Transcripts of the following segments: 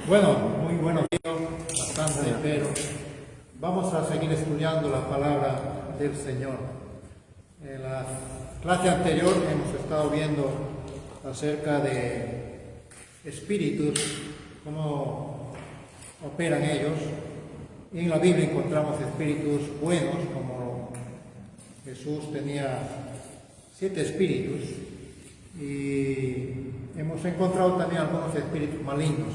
Bueno, muy buenos días, bastante, pero vamos a seguir estudiando la palabra del Señor. En la clase anterior hemos estado viendo acerca de espíritus, cómo operan ellos. Y en la Biblia encontramos espíritus buenos, como Jesús tenía 7 espíritus, y hemos encontrado también algunos espíritus malignos.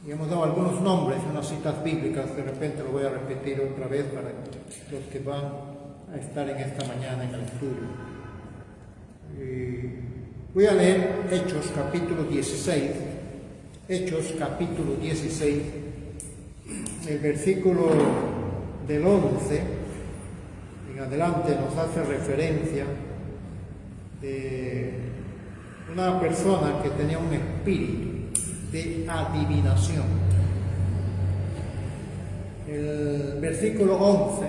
Y hemos dado algunos nombres, unas citas bíblicas, de repente lo voy a repetir otra vez para los que van a estar en esta mañana en el estudio. Voy a leer Hechos capítulo 16, Hechos capítulo 16, el versículo del 11 en adelante nos hace referencia de una persona que tenía un espíritu de adivinación. El versículo 11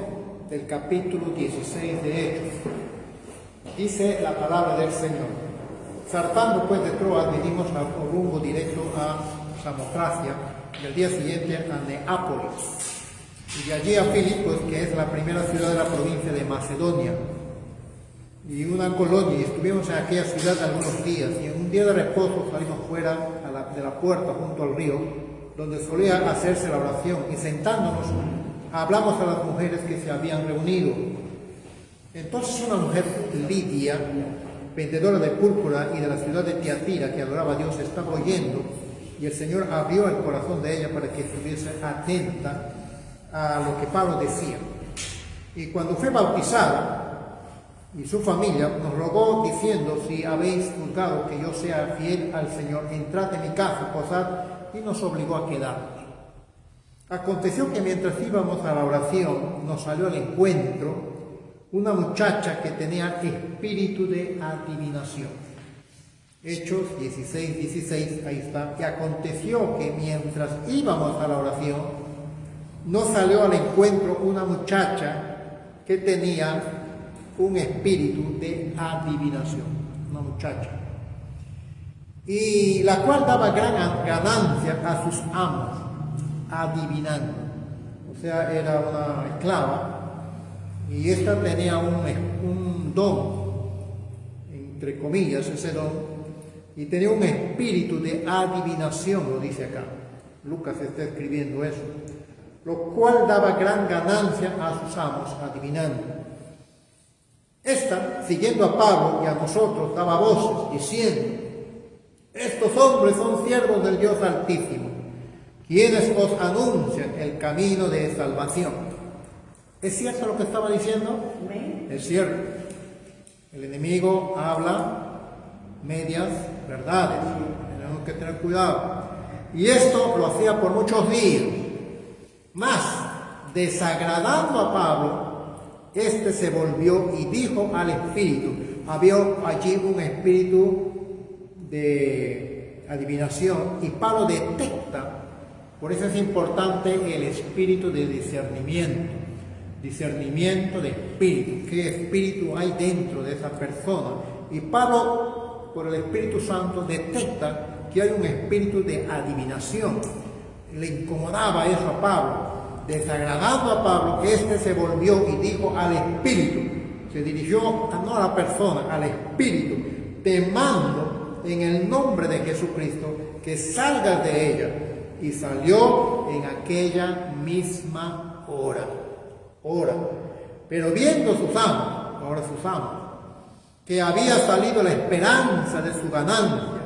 del capítulo 16 de Hechos dice la palabra del Señor: zarpando pues de Troas, vinimos a rumbo directo a Samotracia y al día siguiente a Neápolis, y de allí a Filipos, que es la primera ciudad de la provincia de Macedonia, y una colonia, y estuvimos en aquella ciudad algunos días, y en un día de reposo salimos fuera de la puerta junto al río, donde solía hacerse la oración, y sentándonos hablamos a las mujeres que se habían reunido. Entonces una mujer lidia, vendedora de púrpura y de la ciudad de Tiatira, que adoraba a Dios, estaba oyendo, y el Señor abrió el corazón de ella para que estuviese atenta a lo que Pablo decía. Y cuando fue bautizada, y su familia nos rogó diciendo: si habéis juzgado que yo sea fiel al Señor, entrad en mi casa, posad, y nos obligó a quedarnos. Aconteció que mientras íbamos a la oración, nos salió al encuentro una muchacha que tenía espíritu de adivinación. Hechos 16, 16, ahí está. Y aconteció que mientras íbamos a la oración, nos salió al encuentro una muchacha que tenía un espíritu de adivinación, una muchacha, y la cual daba gran ganancia a sus amos, adivinando. O sea, era una esclava, y esta tenía un don, entre comillas, ese don, y tenía un espíritu de adivinación, lo dice acá. Lucas está escribiendo eso, lo cual daba gran ganancia a sus amos, adivinando. Esta, siguiendo a Pablo y a nosotros, daba voces, diciendo: estos hombres son siervos del Dios Altísimo, quienes os anuncian el camino de salvación. ¿Es cierto lo que estaba diciendo? Es cierto. El enemigo habla medias verdades, tenemos que tener cuidado. Y esto lo hacía por muchos días. Mas, desagradando a Pablo, este se volvió y dijo al espíritu. Había allí un espíritu de adivinación, y Pablo detecta. Por eso es importante el espíritu de discernimiento. Discernimiento de espíritu. ¿Qué espíritu hay dentro de esa persona? Y Pablo, por el Espíritu Santo, detecta que hay un espíritu de adivinación. Le incomodaba eso a Pablo. Desagradando a Pablo, este se volvió y dijo al espíritu, se dirigió no a la persona, al espíritu: te mando en el nombre de Jesucristo que salgas de ella. Y salió en aquella misma hora. Pero viendo sus amos, que había salido la esperanza de su ganancia,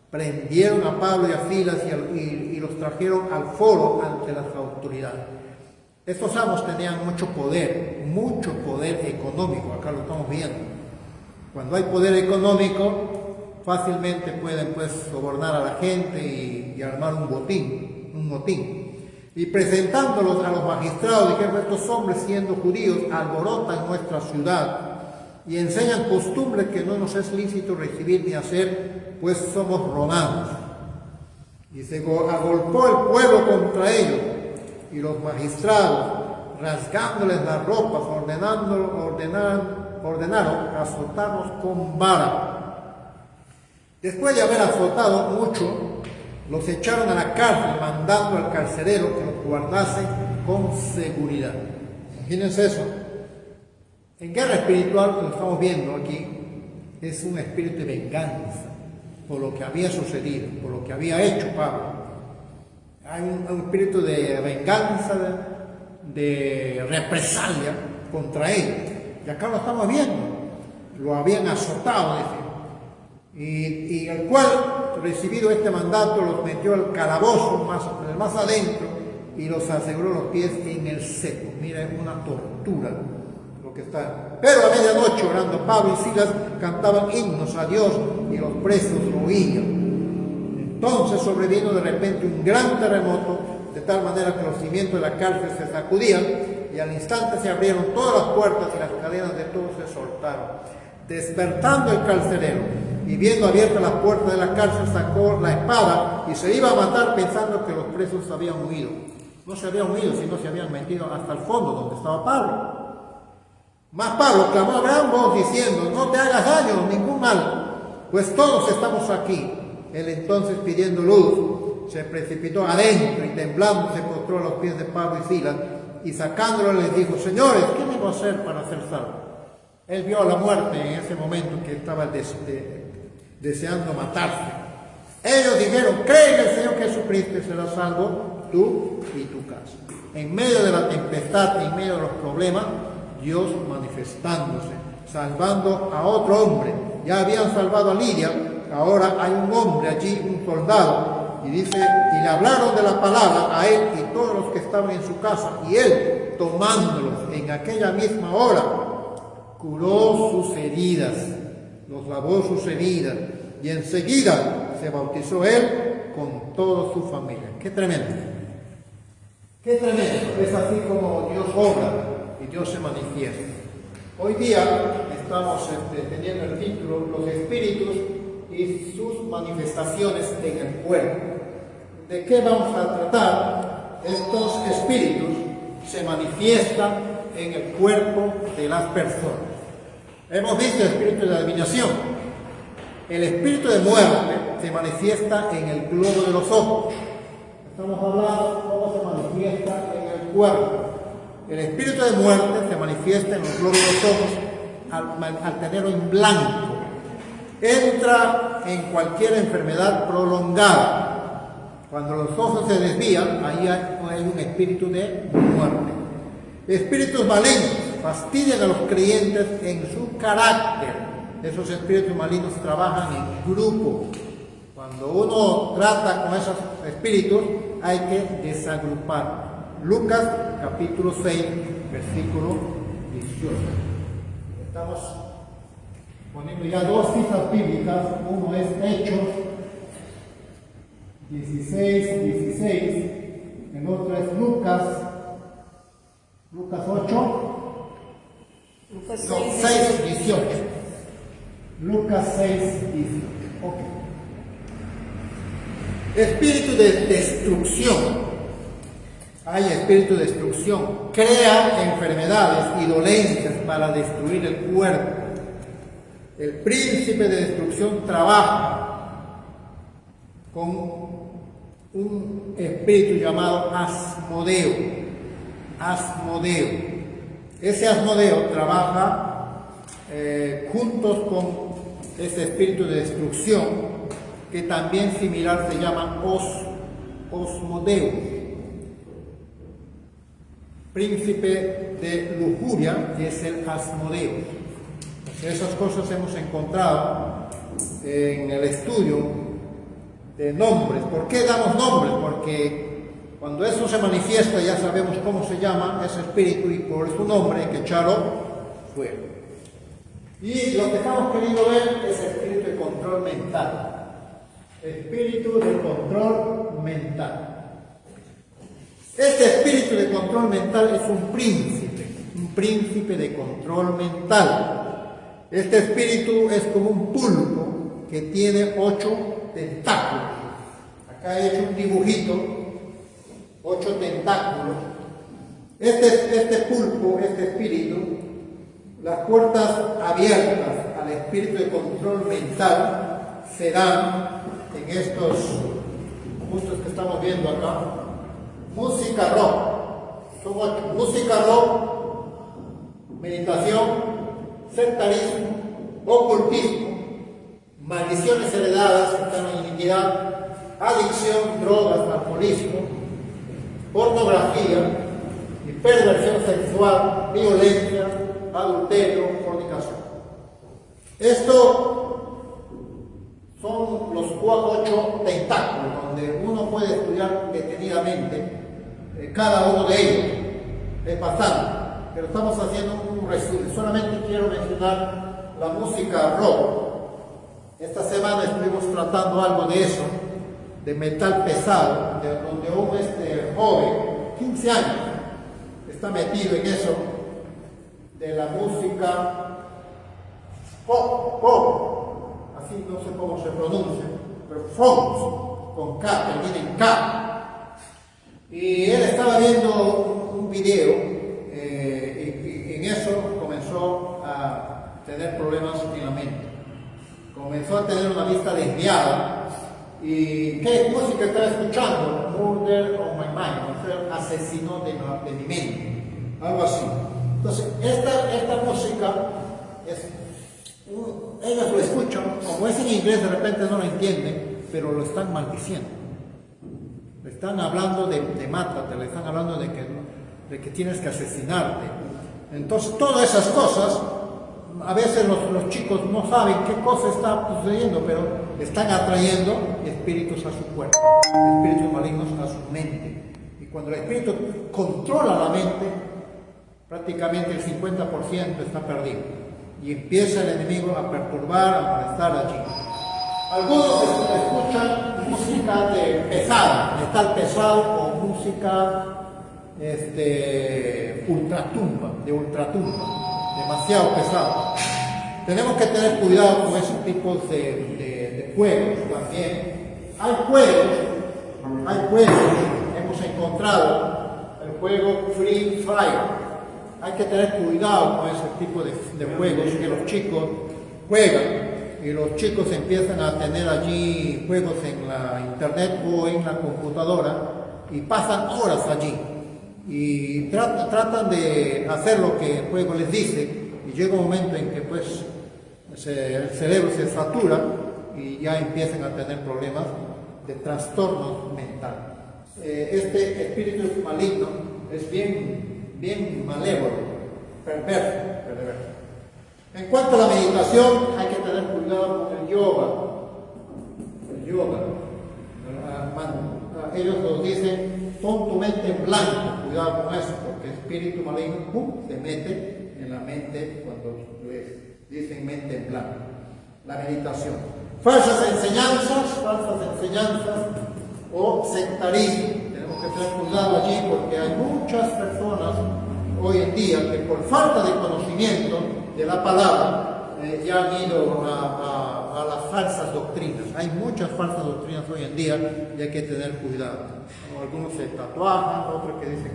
prendieron a Pablo y a Silas y los trajeron al foro ante las autoridades. Estos amos tenían mucho poder económico. Acá lo estamos viendo. Cuando hay poder económico, fácilmente pueden sobornar a la gente y armar un motín. Y presentándolos a los magistrados, dijeron: estos hombres, siendo judíos, alborotan nuestra ciudad y enseñan costumbres que no nos es lícito recibir ni hacer, pues somos romanos. Y se agolpó el pueblo contra ellos, y los magistrados, rasgándoles las ropas, ordenaron azotarlos con vara. Después de haber azotado mucho, los echaron a la cárcel, mandando al carcelero que los guardase con seguridad. Imagínense eso. En guerra espiritual, como estamos viendo aquí, es un espíritu de venganza por lo que había sucedido, por lo que había hecho Pablo. Hay un espíritu de venganza, de represalia contra él. Y acá lo estamos viendo. Lo habían azotado, y el cual, recibido este mandato, los metió al calabozo más adentro y los aseguró los pies en el seco. Mira, es una tortura lo que está. Pero a medianoche, orando, Pablo y Silas cantaban himnos a Dios y los presos oían. Entonces sobrevino de repente un gran terremoto, de tal manera que los cimientos de la cárcel se sacudían y al instante se abrieron todas las puertas y las cadenas de todos se soltaron. Despertando el carcelero y viendo abiertas las puertas de la cárcel, sacó la espada y se iba a matar pensando que los presos habían huido. No se habían huido, sino se habían metido hasta el fondo donde estaba Pablo. Mas Pablo clamó a gran voz diciendo: no te hagas daño, ningún mal, pues todos estamos aquí. Él entonces, pidiendo luz, se precipitó adentro y temblando se postró a los pies de Pablo y Silas y sacándolo les dijo: señores, ¿qué debo hacer para ser salvo? Él vio a la muerte en ese momento que estaba deseando matarse. Ellos dijeron: cree en el Señor Jesucristo y serás salvo tú y tu casa. En medio de la tempestad, en medio de los problemas, Dios manifestándose, salvando a otro hombre. Ya habían salvado a Lidia, ahora hay un hombre allí, un soldado, y dice: y le hablaron de la palabra a él y todos los que estaban en su casa, y él, tomándolos en aquella misma hora, curó sus heridas, los lavó sus heridas, y enseguida se bautizó él con toda su familia. ¡Qué tremendo! ¡Qué tremendo! Es así como Dios obra y Dios se manifiesta. Hoy día estamos teniendo el título: los espíritus y sus manifestaciones en el cuerpo. ¿De qué vamos a tratar? Estos espíritus se manifiestan en el cuerpo de las personas. Hemos visto el espíritu de adivinación. El espíritu de muerte se manifiesta en el globo de los ojos. Estamos hablando de cómo se manifiesta en el cuerpo. El espíritu de muerte se manifiesta en los globos de los ojos al tenerlo en blanco. Entra en cualquier enfermedad prolongada. Cuando los ojos se desvían, ahí hay un espíritu de muerte. Espíritus malignos fastidian a los creyentes en su carácter. Esos espíritus malignos trabajan en grupo. Cuando uno trata con esos espíritus, hay que desagrupar. Lucas capítulo 6, versículo 18. Estamos poniendo ya dos citas bíblicas. Uno es Hechos 16, 16. El otro es Lucas 8. Lucas 6, 18. Lucas 6, 18. Ok. Espíritu de destrucción. Hay espíritu de destrucción. Crea enfermedades y dolencias para destruir el cuerpo. El príncipe de destrucción trabaja con un espíritu llamado Asmodeo. Asmodeo. Ese Asmodeo trabaja juntos con ese espíritu de destrucción, que también similar se llama Osmodeo. Príncipe de lujuria es el Asmodeo. Esas cosas hemos encontrado en el estudio de nombres. ¿Por qué damos nombres? Porque cuando eso se manifiesta ya sabemos cómo se llama ese espíritu y por su nombre hay que echarlo fuera. Y lo que estamos queriendo ver es el espíritu de control mental. Espíritu de control mental. Este espíritu de control mental es un príncipe de control mental. Este espíritu es como un pulpo que tiene 8 tentáculos. Acá he hecho un dibujito, 8 tentáculos. Este pulpo, este espíritu, las puertas abiertas al espíritu de control mental serán en estos justo es que estamos viendo acá, música rock, son 8, música rock, meditación, sectarismo, ocultismo, maldiciones heredadas, iniquidad, adicción, drogas, alcoholismo, pornografía, perversión sexual, violencia, adulterio, fornicación. Esto son los 8 tentáculos donde uno puede estudiar detenidamente cada uno de ellos, pasando, pero estamos haciendo un resumen. Solamente quiero mencionar la música rock. Esta semana estuvimos tratando algo de eso, de metal pesado, donde un joven, 15 años, está metido en eso, de la música pop, así no sé cómo se pronuncia, pero folk, con K, termina en K. Y él estaba viendo un video y en eso comenzó a tener problemas en la mente. Comenzó a tener una vista desviada. ¿Y qué música estaba escuchando? Murder of My Mind, o sea, asesino de mi mente, algo así. Entonces, esta música, ellos lo escuchan, como es en inglés, de repente no lo entienden, pero lo están maldiciendo. Le están hablando de mátate, le están hablando de que tienes que asesinarte. Entonces, todas esas cosas, a veces los chicos no saben qué cosa está sucediendo, pero están atrayendo espíritus a su cuerpo, espíritus malignos a su mente. Y cuando el espíritu controla la mente, prácticamente el 50% está perdido. Y empieza el enemigo a perturbar, a molestar allí. Algunos escuchan música pesada, metal pesado o música ultratumba, demasiado pesado. Tenemos que tener cuidado con esos tipos de juegos también. Hay juegos, hemos encontrado el juego Free Fire. Hay que tener cuidado con ese tipo de juegos que los chicos juegan y los chicos empiezan a tener allí juegos en la internet o en la computadora y pasan horas allí y tratan de hacer lo que el juego les dice y llega un momento en que pues el cerebro se satura y ya empiezan a tener problemas de trastornos mentales. Este espíritu maligno es bien malévolo, perverso. En cuanto a la meditación, hay que tener cuidado con el yoga. Ellos nos dicen, pon tu mente en blanco, cuidado con eso, porque el espíritu maligno se mete en la mente cuando les dicen mente en blanco. La meditación. Falsas enseñanzas o sectarismo. Tenemos que tener cuidado allí porque hay muchas personas hoy en día que por falta de conocimiento de la palabra ya han ido a las falsas doctrinas. Hay muchas falsas doctrinas hoy en día y hay que tener cuidado. Algunos se tatuajan, otros que dicen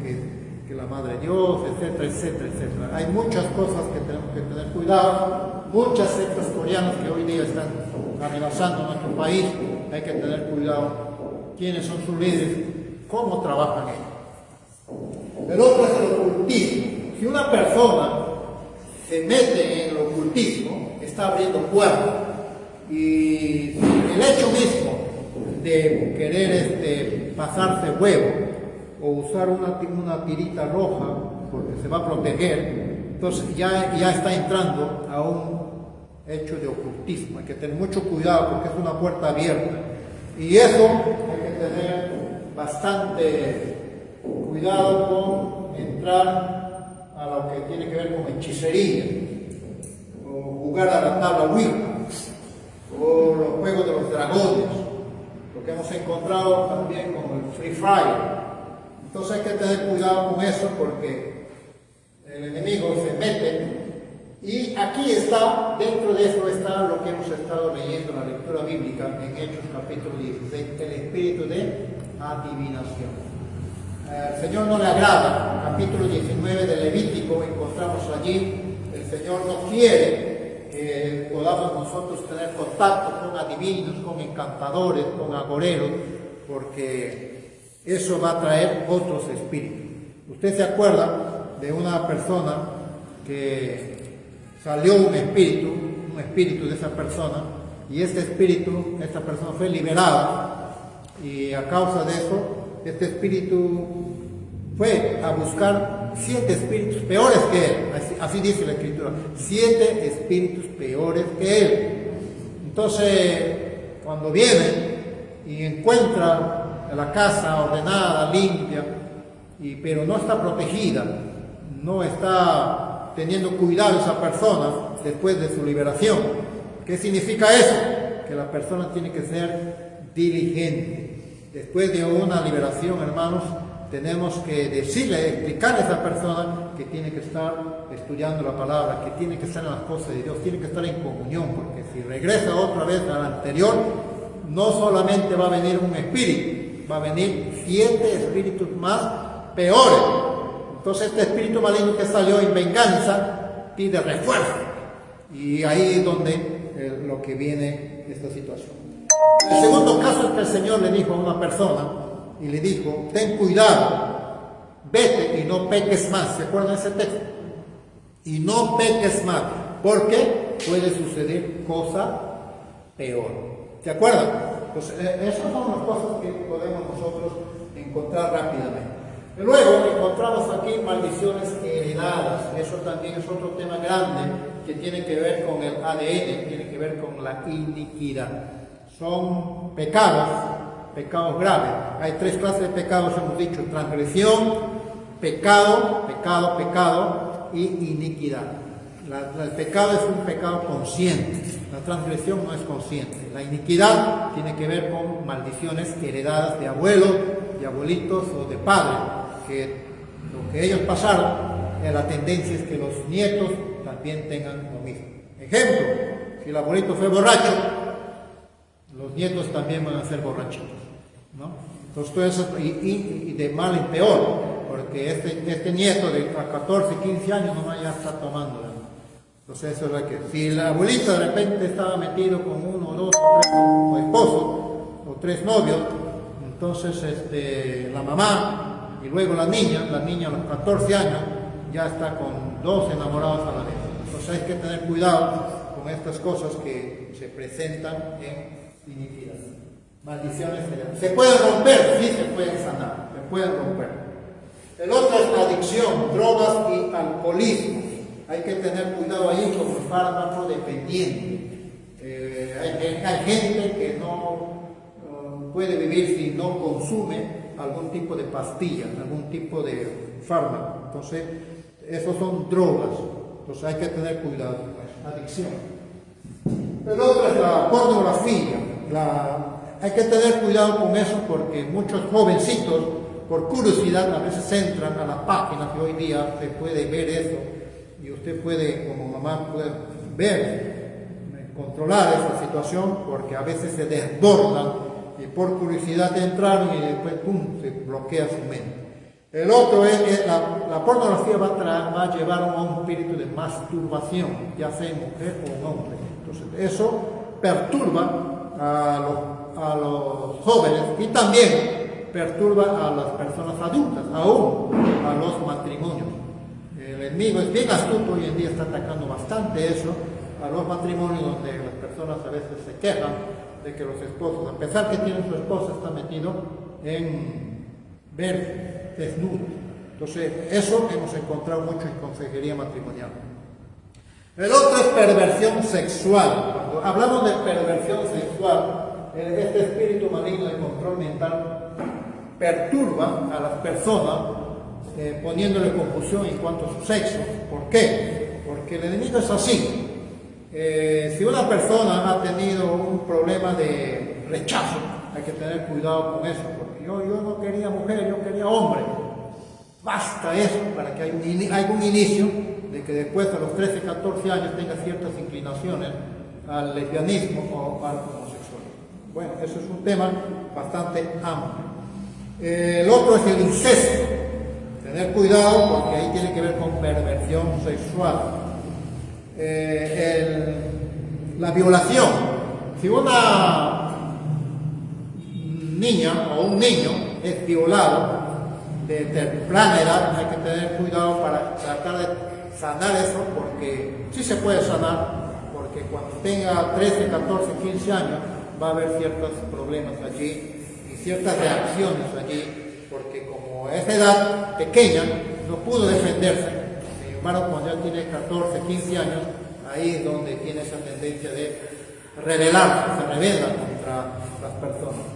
que la Madre de Dios, etcétera. Hay muchas cosas que tenemos que tener cuidado. Muchas sectas coreanas que hoy día están amenazando a nuestro país. Hay que tener cuidado quiénes son sus líderes, cómo trabajan ellos. El otro es el ocultismo. Si una persona se mete en el ocultismo, está abriendo puertas. Y el hecho mismo de querer pasarse huevo o usar una tirita roja porque se va a proteger, entonces ya está entrando a un hecho de ocultismo. Hay que tener mucho cuidado porque es una puerta abierta. Y eso hay que tener bastante cuidado con entrar a lo que tiene que ver con hechicería, o jugar a la tabla Ouija, o los juegos de los dragones, lo que hemos encontrado también con el Free Fire. Entonces hay que tener cuidado con eso porque el enemigo se mete. Y aquí está, dentro de eso está lo que hemos estado leyendo en la lectura bíblica en Hechos capítulo 16, el espíritu de adivinación. El Señor no le agrada. Capítulo 19 de Levítico encontramos allí, el Señor no quiere que podamos nosotros tener contacto con adivinos, con encantadores, con agoreros, porque eso va a traer otros espíritus. Usted se acuerda de una persona que salió un espíritu de esa persona, y esta persona fue liberada, y a causa de eso, este espíritu fue a buscar 7 espíritus peores que él, así dice la escritura, 7 espíritus peores que él. Entonces, cuando viene y encuentra la casa ordenada, limpia, pero no está protegida, no está teniendo cuidado esa persona después de su liberación. ¿Qué significa eso? Que la persona tiene que ser diligente. Después de una liberación, hermanos, tenemos que decirle, explicarle a esa persona que tiene que estar estudiando la palabra, que tiene que estar en las cosas de Dios, tiene que estar en comunión, porque si regresa otra vez al anterior, no solamente va a venir un espíritu, va a venir 7 espíritus más peores. Entonces este espíritu maligno que salió en venganza pide refuerzo, y ahí es donde lo que viene esta situación. El segundo caso es que el Señor le dijo a una persona, y le dijo: ten cuidado, vete y no peques más. ¿Se acuerdan de ese texto? Y no peques más, porque puede suceder cosa peor. ¿Se acuerdan? Pues esas son las cosas que podemos nosotros encontrar rápidamente. Luego encontramos aquí maldiciones heredadas. Eso también es otro tema grande que tiene que ver con el ADN, tiene que ver con la iniquidad. Son pecados graves. Hay 3 clases de pecados, hemos dicho: transgresión, pecado y iniquidad. El pecado es un pecado consciente, la transgresión no es consciente. La iniquidad tiene que ver con maldiciones heredadas de abuelos, de abuelitos o de padres, que lo que ellos pasaron, la tendencia es que los nietos también tengan lo mismo. Ejemplo: si el abuelito fue borracho, los nietos también van a ser borrachitos, ¿no? Entonces todo eso, y de mal en peor, porque este nieto de 14, 15 años nomás ya está tomando, ¿no? Entonces eso es lo que, si el abuelito de repente estaba metido con 1 o 2 o 3 o esposos o 3 novios, entonces la mamá y luego la niña a los 14 años ya está con 2 enamorados a la vez. Entonces hay que tener cuidado con estas cosas que se presentan en iniquidad. Maldiciones se pueden romper, sí se pueden sanar, se pueden romper. El otro es adicción, drogas y alcoholismo. Hay que tener cuidado ahí con el fármaco dependiente. Hay gente que no puede vivir si no consume algún tipo de pastilla, algún tipo de fármaco. Entonces, esos son drogas. Entonces hay que tener cuidado. Adicción. El otro es la pornografía. Hay que tener cuidado con eso, porque muchos jovencitos, por curiosidad, a veces entran a las páginas, y hoy día se puede ver eso, y usted puede, como mamá, puede ver, controlar esa situación, porque a veces se desbordan y por curiosidad entraron y después ¡pum!, se bloquea su mente. El otro es la pornografía va a llevar a un espíritu de masturbación, ya sea en mujer o en hombre. Entonces eso perturba a los jóvenes, y también perturba a las personas adultas, aún a los matrimonios. El enemigo es bien astuto, hoy en día está atacando bastante eso, a los matrimonios, donde las personas a veces se quejan de que los esposos, a pesar que tienen su esposa, está metido en ver desnudos. Entonces eso hemos encontrado mucho en consejería matrimonial. El otro es perversión sexual. Cuando hablamos de perversión sexual, este espíritu maligno de control mental perturba a las personas, poniéndole confusión en cuanto a su sexo. ¿Por qué? Porque el enemigo es así. Si una persona ha tenido un problema de rechazo, hay que tener cuidado con eso, porque yo no quería mujer, yo quería hombre. Basta eso para que haya un inicio de que después de los 13, 14 años tenga ciertas inclinaciones al lesbianismo o al homosexualismo. Bueno, eso es un tema bastante amplio. El otro es el incesto. Tener cuidado, porque ahí tiene que ver con perversión sexual. La violación. Si una niña o un niño es violado de temprana edad, hay que tener cuidado para tratar de sanar eso, porque sí se puede sanar, porque cuando tenga 13, 14, 15 años va a haber ciertos problemas allí y ciertas reacciones allí, porque como a esa edad pequeña no pudo defenderse. Sin embargo, cuando ya tiene 14, 15 años, ahí es donde tiene esa tendencia de rebelarse, se rebela contra las personas.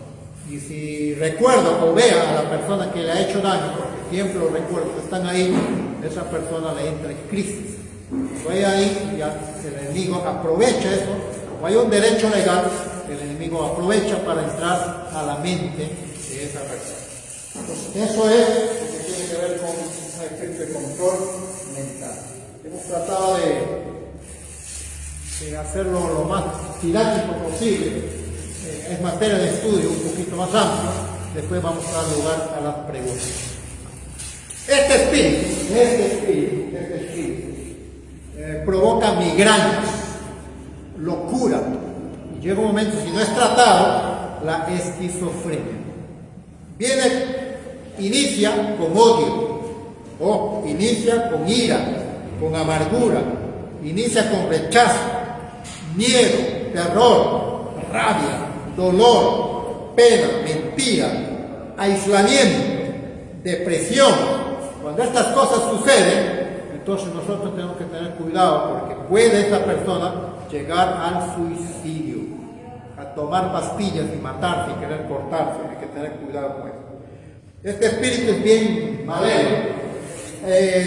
Y si recuerda o ve a la persona que le ha hecho daño, porque siempre los recuerdos están ahí, esa persona le entra en crisis. Fue ahí, ya el enemigo aprovecha eso, o hay un derecho legal, el enemigo aprovecha para entrar a la mente de esa persona. Entonces, eso es lo que tiene que ver con un efecto de control mental. Hemos tratado de hacerlo lo más didáctico posible. Es materia de estudio un poquito más amplio. Después vamos a dar lugar a las preguntas. Este espíritu provoca migrañas, locura, y llega un momento, si no es tratado, la esquizofrenia. Inicia con odio, o inicia con ira, con amargura, inicia con rechazo, miedo, terror, rabia, dolor, pena, mentira, aislamiento, depresión. Cuando estas cosas suceden, entonces nosotros tenemos que tener cuidado, porque puede esta persona llegar al suicidio, a tomar pastillas y matarse y querer cortarse. Hay que tener cuidado con eso. Este espíritu es bien malévolo.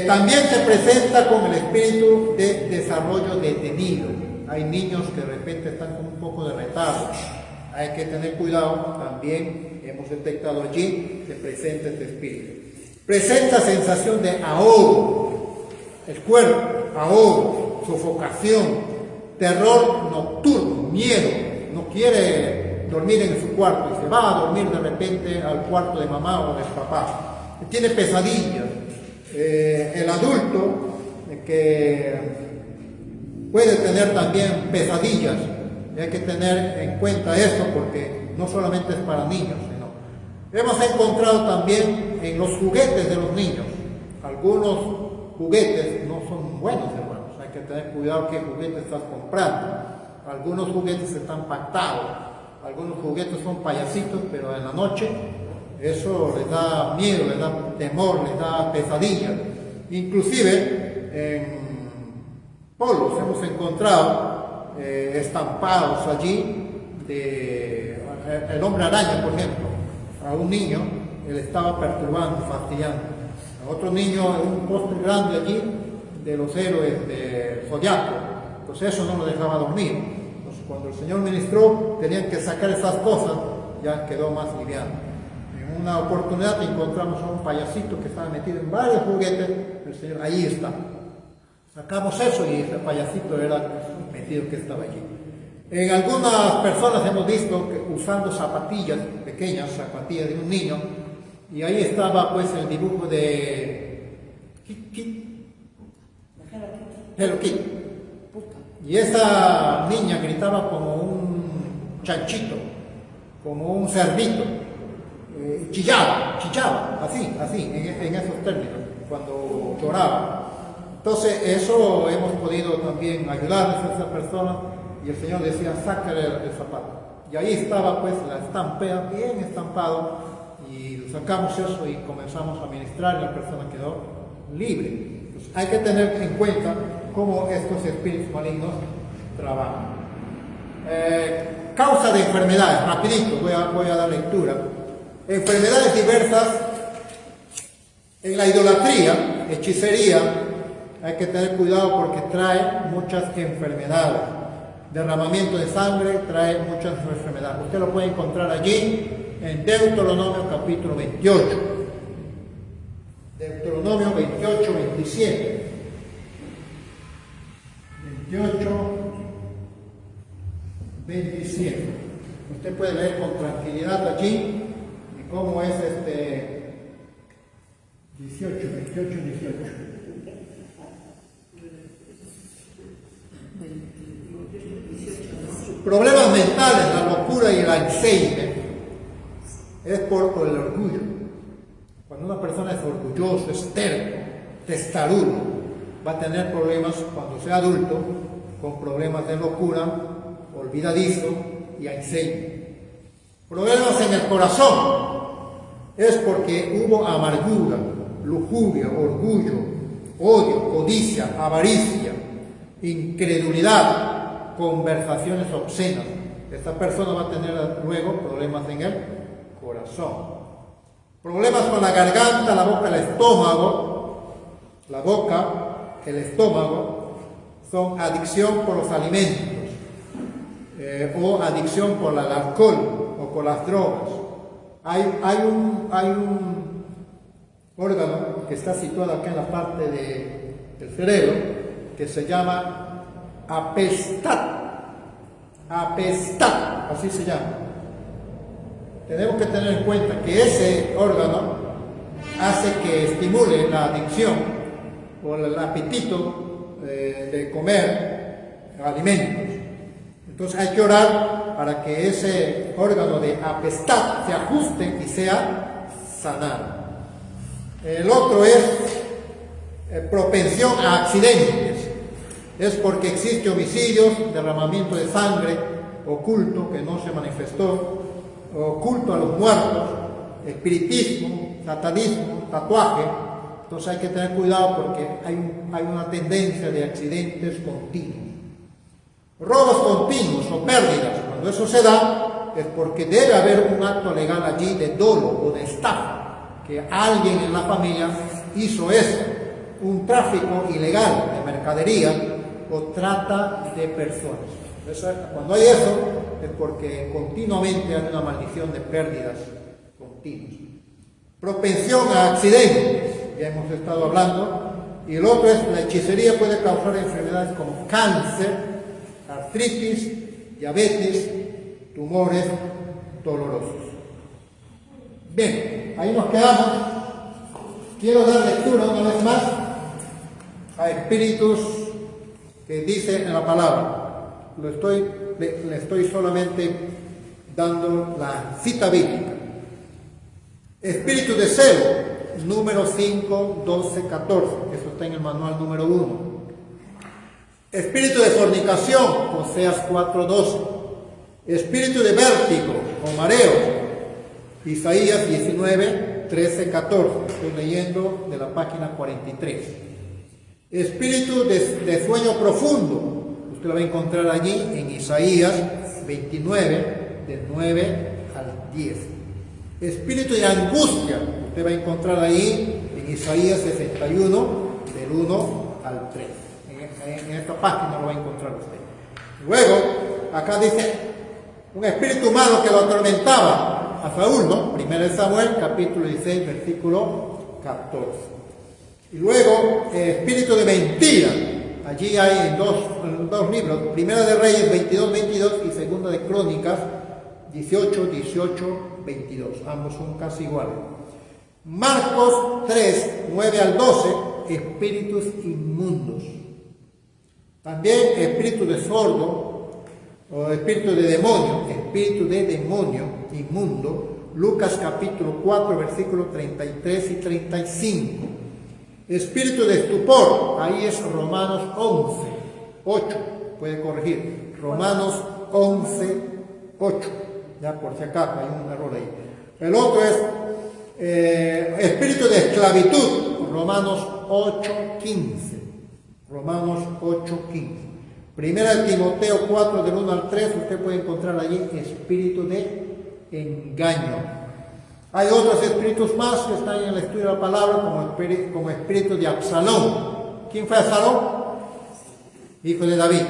También se presenta con el espíritu de desarrollo detenido. Hay niños que de repente están con un poco de retardo. Hay que tener cuidado. También hemos detectado allí, se presenta este espíritu. Presenta sensación de ahogo, el cuerpo, ahogo, sofocación, terror nocturno, miedo, no quiere dormir en su cuarto y se va a dormir de repente al cuarto de mamá o de papá. Tiene pesadillas. El adulto que puede tener también pesadillas, hay que tener en cuenta eso, porque no solamente es para niños, sino hemos encontrado también en los juguetes de los niños. Algunos juguetes no son buenos, hermanos. Hay que tener cuidado qué juguetes estás comprando. Algunos juguetes están pactados, algunos juguetes son payasitos, pero en la noche eso les da miedo, les da temor, les da pesadilla. Inclusive en polos hemos encontrado estampados allí de el hombre araña, por ejemplo. A un niño él estaba perturbando, fastidiando. A otro niño un póster grande allí de los héroes de Zodiaco. Entonces eso no lo dejaba dormir. Entonces cuando el Señor ministró, tenían que sacar esas cosas, ya quedó más liviano. En una oportunidad encontramos a un payasito que estaba metido en varios juguetes. El Señor, ahí está. Sacamos eso y ese payasito era metido que estaba allí. En algunas personas hemos visto que usando zapatillas, pequeñas zapatillas de un niño, y ahí estaba pues el dibujo de Hello Kitty. Y esa niña gritaba como un chanchito, como un cerdito, chillaba, así, en esos términos, cuando lloraba. Entonces eso hemos podido también ayudarles a esa persona, y el Señor decía, sácale el zapato. Y ahí estaba pues la estampea bien estampado, y sacamos eso y comenzamos a ministrar y la persona quedó libre. Entonces, hay que tener en cuenta cómo estos espíritus malignos trabajan. Causa de enfermedades, rapidito, voy a dar lectura. Enfermedades diversas en la idolatría, hechicería, hay que tener cuidado porque trae muchas enfermedades. Derramamiento de sangre trae muchas enfermedades. Usted lo puede encontrar allí en Deuteronomio capítulo 28. Deuteronomio 28, 27. 28, 27. Usted puede leer con tranquilidad allí y cómo es 18, 28, 18. Problemas mentales, la locura y el Alzheimer. es por el orgullo. Cuando una persona es orgulloso, es terco, testarudo, va a tener problemas cuando sea adulto, con problemas de locura, olvidadizo y Alzheimer. Problemas en el corazón es porque hubo amargura, lujuria, orgullo, odio, codicia, avaricia, incredulidad, conversaciones obscenas. Esta persona va a tener luego problemas en el corazón. Problemas con la garganta, la boca, el estómago. La boca, el estómago, son adicción por los alimentos o adicción por el alcohol o por las drogas. Hay un órgano que está situado acá en la parte del cerebro que se llama apestat, así se llama. Tenemos que tener en cuenta que ese órgano hace que estimule la adicción o el apetito de comer alimentos. Entonces hay que orar para que ese órgano de apestat se ajuste y sea sanado. El otro es propensión a accidentes. Es porque existe homicidios, derramamiento de sangre oculto que no se manifestó, oculto a los muertos, espiritismo, satanismo, tatuaje. Entonces hay que tener cuidado porque hay una tendencia de accidentes continuos. Robos continuos o pérdidas, cuando eso se da, es porque debe haber un acto legal allí de dolo o de estafa, que alguien en la familia hizo eso, un tráfico ilegal de mercadería o trata de personas. Entonces, cuando hay eso, es porque continuamente hay una maldición de pérdidas continuas. Propensión a accidentes, ya hemos estado hablando, y el otro es la hechicería puede causar enfermedades como cáncer, artritis, diabetes, tumores dolorosos. Bien, ahí nos quedamos. Quiero dar lectura una vez más a espíritus que dice en la palabra. Le estoy solamente dando la cita bíblica. Espíritu de celo, número 5, 12, 14. Eso está en el manual número 1. Espíritu de fornicación, Oseas 4:12. Espíritu de vértigo o mareo, Isaías 19:13, 14. Estoy leyendo de la página 43. Espíritu de sueño profundo, usted lo va a encontrar allí en Isaías 29, del 9 al 10. Espíritu de angustia, usted va a encontrar ahí en Isaías 61, del 1 al 3. En esta página lo va a encontrar usted. Luego, acá dice, un espíritu malo que lo atormentaba a Saúl, ¿no? 1 Samuel, capítulo 16, versículo 14. Y luego, espíritu de mentira. Allí hay en dos libros, Primera de Reyes 22, 22 y Segunda de Crónicas 18, 18, 22. Ambos son casi iguales. Marcos 3, 9 al 12, espíritus inmundos. También espíritu de sordo, o espíritu de demonio inmundo, Lucas capítulo 4, versículos 33 y 35. Espíritu de estupor, ahí es Romanos 11, 8, puede corregir, Romanos 11, 8, ya por si acaso hay un error ahí. El otro es espíritu de esclavitud, Romanos 8, 15. Romanos 8:15. Primera de Timoteo 4, del 1 al 3, usted puede encontrar allí espíritu de engaño. Hay otros espíritus más que están en el estudio de la palabra, como espíritu de Absalón. ¿Quién fue Absalón? Hijo de David.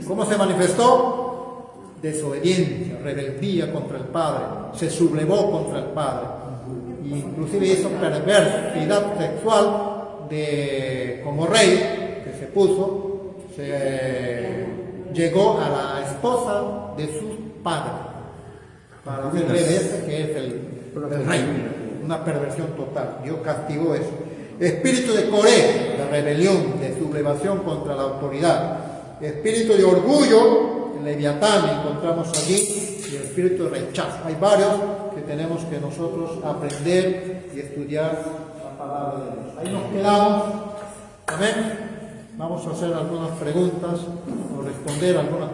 ¿Cómo se manifestó? Desobediencia, rebeldía contra el Padre, se sublevó contra el Padre, inclusive hizo perversidad sexual como rey que se puso, llegó a la esposa de su padre para hacerle de ese que es el rey, una perversión total. Dios castigó eso. Espíritu de Coré, de rebelión, de sublevación contra la autoridad. Espíritu de orgullo, el Leviatán encontramos allí, y el espíritu de rechazo. Hay varios que tenemos que nosotros aprender y estudiar la palabra de Dios. Ahí nos quedamos. Amén. Vamos a hacer algunas preguntas o responder algunas preguntas.